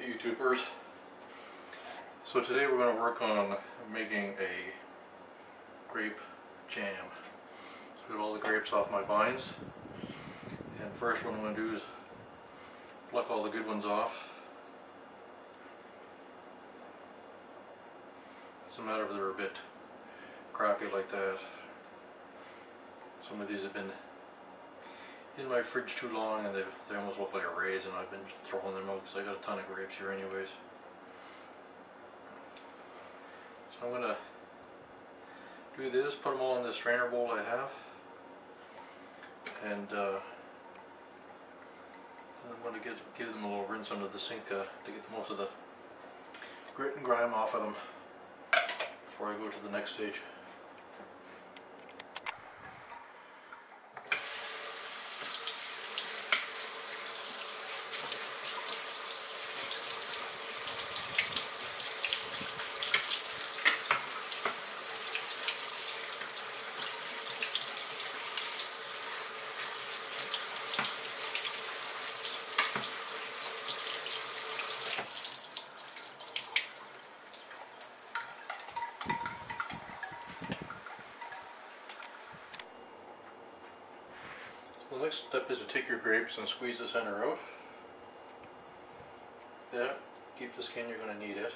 YouTubers. So today we're going to work on making a grape jam. So I got all the grapes off my vines, and first what I'm going to do is pluck all the good ones off. Doesn't matter if they're a bit crappy like that. Some of these have been in my fridge too long and they almost look like a raisin. I've been throwing them out because I got a ton of grapes here anyways. So I'm going to do this, put them all in this strainer bowl I have, and I'm going to give them a little rinse under the sink to get most of the grit and grime off of them before I go to the next stage. The next step is to take your grapes and squeeze the center out. There, keep the skin, you're going to need it.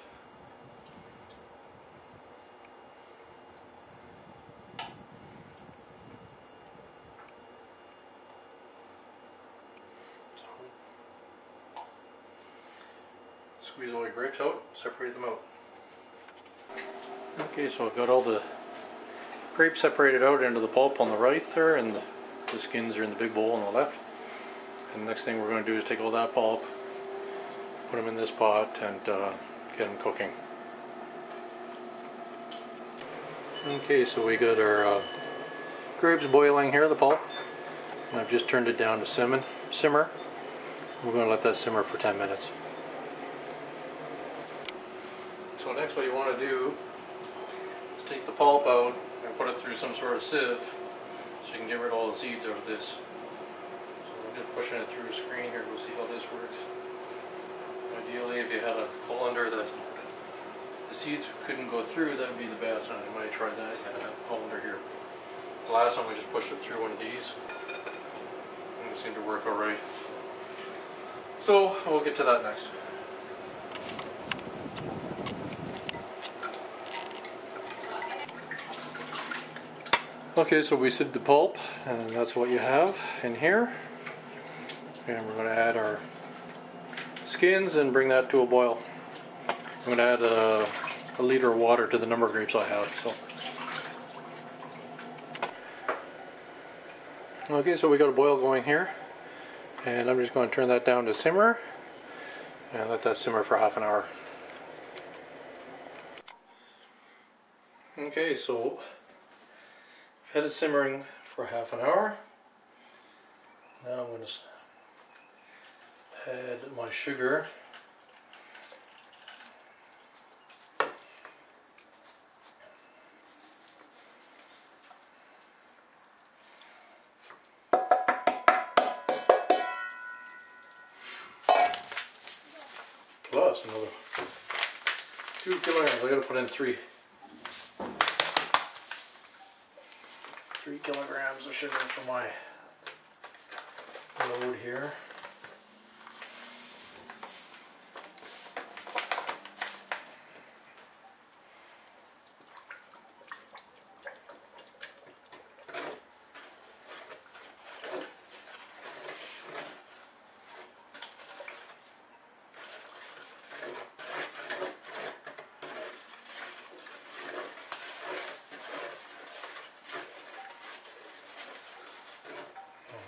So, squeeze all your grapes out, separate them out. Okay, so I've got all the grapes separated out into the pulp on the right there, and the skins are in the big bowl on the left. And the next thing we're going to do is take all that pulp, put them in this pot, and get them cooking. Okay, so we got our grapes boiling here, the pulp, and I've just turned it down to simmer. We're going to let that simmer for 10 minutes. So next what you want to do is take the pulp out and put it through some sort of sieve, so you can get rid of all the seeds out of this. So I'm just pushing it through a screen here. We'll see how this works. Ideally, if you had a colander that the seeds couldn't go through, that would be the best. And I might try that. I have a colander here. The last time we just pushed it through one of these, and it seemed to work alright. So we'll get to that next. Okay, so we sieved the pulp, and that's what you have in here. And we're going to add our skins and bring that to a boil. I'm going to add a liter of water to the number of grapes I have. Okay, so we got a boil going here, and I'm just going to turn that down to simmer and let that simmer for half an hour. Okay, so had it simmering for half an hour. Now I'm going to add my sugar. Plus another 2 kilograms. I got to put in 3 kilograms of sugar for my load here.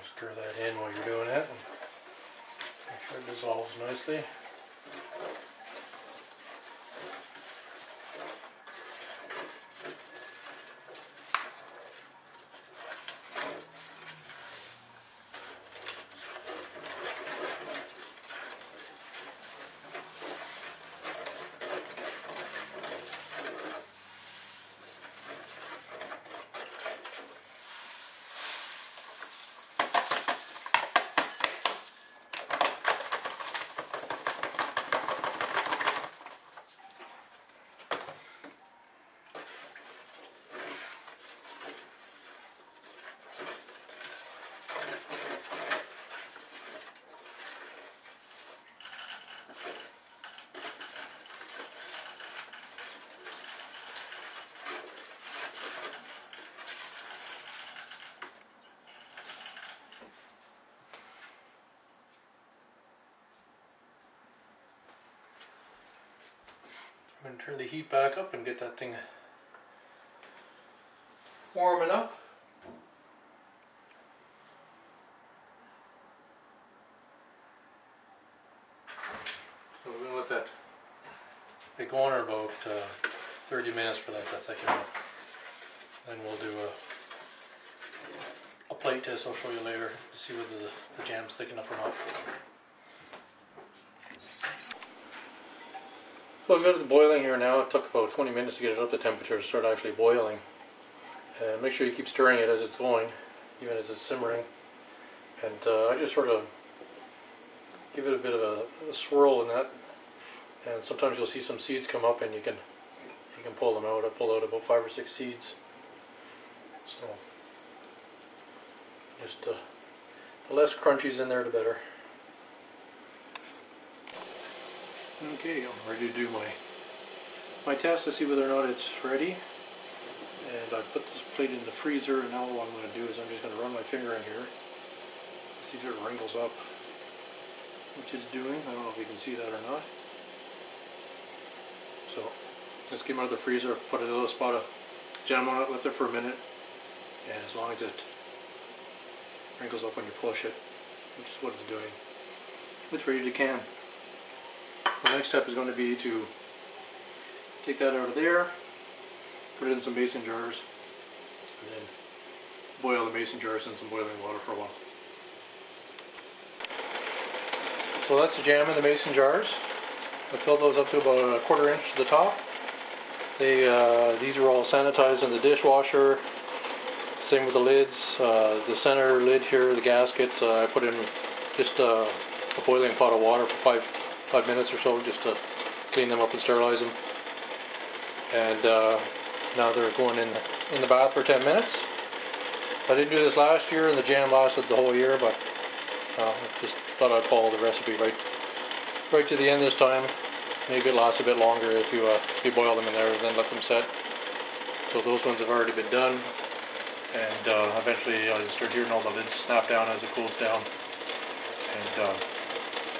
Stir that in while you're doing it. Make sure it dissolves nicely. I'm going to turn the heat back up and get that thing warming up. So we're going to let that get going for about 30 minutes for that to thicken up. Then we'll do a plate test I'll show you later to see whether the jam's thick enough or not. So I've got it boiling here now. It took about 20 minutes to get it up to temperature to start actually boiling. Make sure you keep stirring it as it's going, even as it's simmering. And I just sort of give it a bit of a swirl in that. And sometimes you'll see some seeds come up and you can pull them out. I pulled out about 5 or 6 seeds. So just the less crunchies in there the better. Okay, I'm ready to do my test to see whether or not it's ready. And I put this plate in the freezer, and now all I'm going to do is I'm just going to run my finger in here, see if it wrinkles up, which it's doing. I don't know if you can see that or not. So let's get them out of the freezer, put a little spot of jam on it, left it for a minute, and as long as it wrinkles up when you push it, which is what it's doing, it's ready to can. The next step is going to be to take that out of there, put it in some mason jars, and then boil the mason jars in some boiling water for a while. So that's the jam in the mason jars. I filled those up to about 1/4 inch to the top. These are all sanitized in the dishwasher. Same with the lids. The center lid here, the gasket, I put in just a boiling pot of water for 5 minutes or so, just to clean them up and sterilize them. And now they're going in the bath for 10 minutes. I didn't do this last year, and the jam lasted the whole year, but I just thought I'd follow the recipe right to the end this time. Maybe it lasts a bit longer if you boil them in there and then let them set. So those ones have already been done, and eventually I'll start hearing all the lids snap down as it cools down,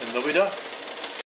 and they'll be done.